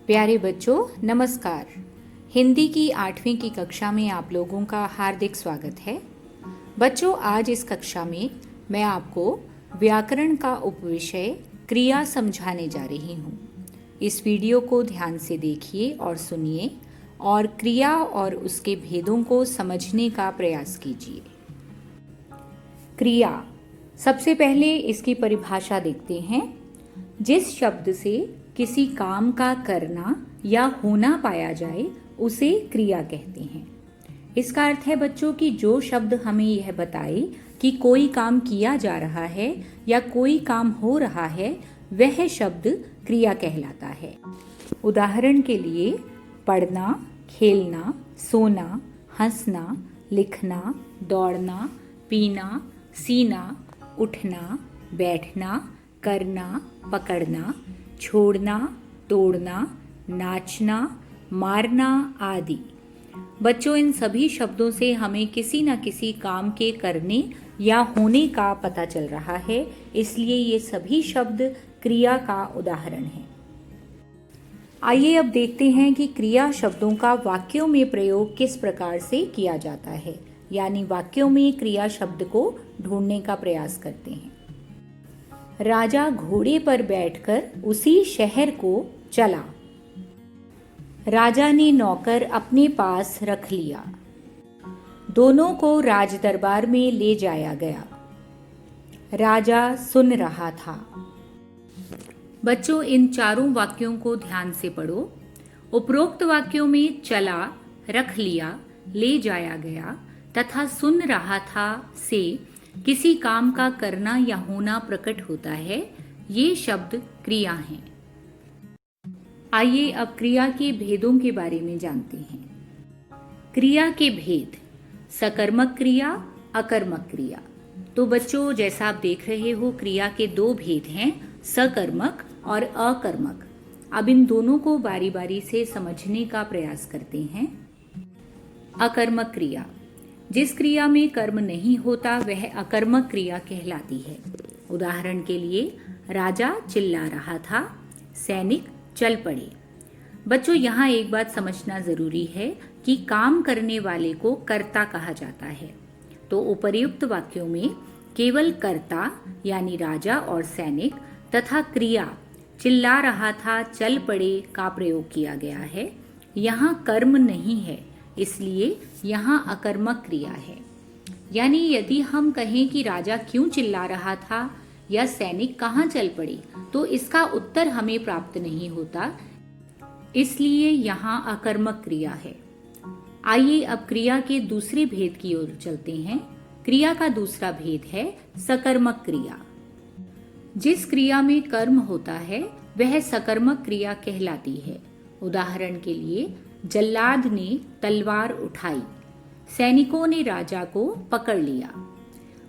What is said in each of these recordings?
प्यारे बच्चों, नमस्कार। हिंदी की 8वीं की कक्षा में आप लोगों का हार्दिक स्वागत है। बच्चों, आज इस कक्षा में मैं आपको व्याकरण का उपविषय क्रिया समझाने जा रही हूँ। इस वीडियो को ध्यान से देखिए और सुनिए और क्रिया और उसके भेदों को समझने का प्रयास कीजिए। क्रिया, सबसे पहले इसकी परिभाषा देखते हैं। जिस शब्द से किसी काम का करना या होना पाया जाए उसे क्रिया कहते हैं। इसका अर्थ है बच्चों कि जो शब्द हमें यह बताए कि कोई काम किया जा रहा है या कोई काम हो रहा है, वह शब्द क्रिया कहलाता है। उदाहरण के लिए पढ़ना, खेलना, सोना, हंसना, लिखना, दौड़ना, पीना, सीना, उठना, बैठना, करना, पकड़ना, छोड़ना, तोड़ना, नाचना, मारना आदि। बच्चों, इन सभी शब्दों से हमें किसी न किसी काम के करने या होने का पता चल रहा है, इसलिए ये सभी शब्द क्रिया का उदाहरण हैं। आइए अब देखते हैं कि क्रिया शब्दों का वाक्यों में प्रयोग किस प्रकार से किया जाता है, यानी वाक्यों में क्रिया शब्द को ढूंढने का प्रयास करते हैं। राजा घोड़े पर बैठकर उसी शहर को चला। राजा ने नौकर अपने पास रख लिया। दोनों को राज दरबार में ले जाया गया। राजा सुन रहा था। बच्चों, इन चारों वाक्यों को ध्यान से पढ़ो। उपरोक्त वाक्यों में चला, रख लिया, ले जाया गया तथा सुन रहा था से किसी काम का करना या होना प्रकट होता है। ये शब्द क्रिया हैं। आइए अब क्रिया के भेदों के बारे में जानते हैं। क्रिया के भेद: सकर्मक क्रिया, अकर्मक क्रिया। तो बच्चों, जैसा आप देख रहे हो, क्रिया के दो भेद हैं, सकर्मक और अकर्मक। अब इन दोनों को बारी बारी से समझने का प्रयास करते हैं। अकर्मक क्रिया: जिस क्रिया में कर्म नहीं होता वह अकर्मक क्रिया कहलाती है। उदाहरण के लिए, राजा चिल्ला रहा था, सैनिक चल पड़े। बच्चों, यहाँ एक बात समझना जरूरी है कि काम करने वाले को कर्ता कहा जाता है। तो उपर्युक्त वाक्यों में केवल कर्ता यानी राजा और सैनिक तथा क्रिया चिल्ला रहा था, चल पड़े का प्रयोग किया गया है। यहाँ कर्म नहीं है, इसलिए यहाँ अकर्मक क्रिया है। यानी यदि हम कहें कि राजा क्यों चिल्ला रहा था या सैनिक कहाँ चल पड़े, तो इसका उत्तर हमें प्राप्त नहीं होता, इसलिए यहाँ अकर्मक क्रिया है। आइए अब क्रिया के दूसरे भेद की ओर चलते हैं। क्रिया का दूसरा भेद है सकर्मक क्रिया। जिस क्रिया में कर्म होता है वह सकर्मक क्रिया कहलाती है। उदाहरण के लिए, जल्लाद ने तलवार उठाई, सैनिकों ने राजा को पकड़ लिया।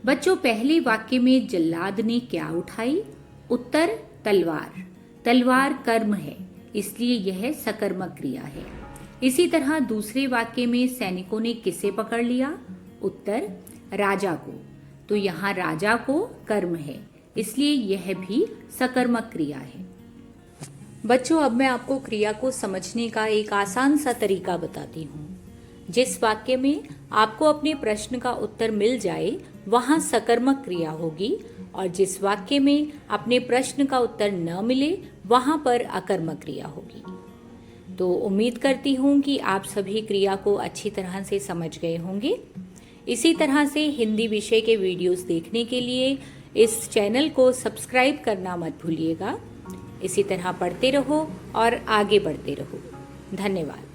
बच्चों, पहले वाक्य में जल्लाद ने क्या उठाई? उत्तर तलवार। तलवार कर्म है, इसलिए यह सकर्मक क्रिया है। इसी तरह दूसरे वाक्य में सैनिकों ने किसे पकड़ लिया? उत्तर राजा को। तो यहाँ राजा को कर्म है, इसलिए यह भी सकर्मक क्रिया है। बच्चों, अब मैं आपको क्रिया को समझने का एक आसान सा तरीका बताती हूँ। जिस वाक्य में आपको अपने प्रश्न का उत्तर मिल जाए वहाँ सकर्मक क्रिया होगी, और जिस वाक्य में अपने प्रश्न का उत्तर न मिले वहाँ पर अकर्मक क्रिया होगी। तो उम्मीद करती हूँ कि आप सभी क्रिया को अच्छी तरह से समझ गए होंगे। इसी तरह से हिंदी विषय के वीडियोस देखने के लिए इस चैनल को सब्सक्राइब करना मत भूलिएगा। इसी तरह पढ़ते रहो और आगे बढ़ते रहो। धन्यवाद।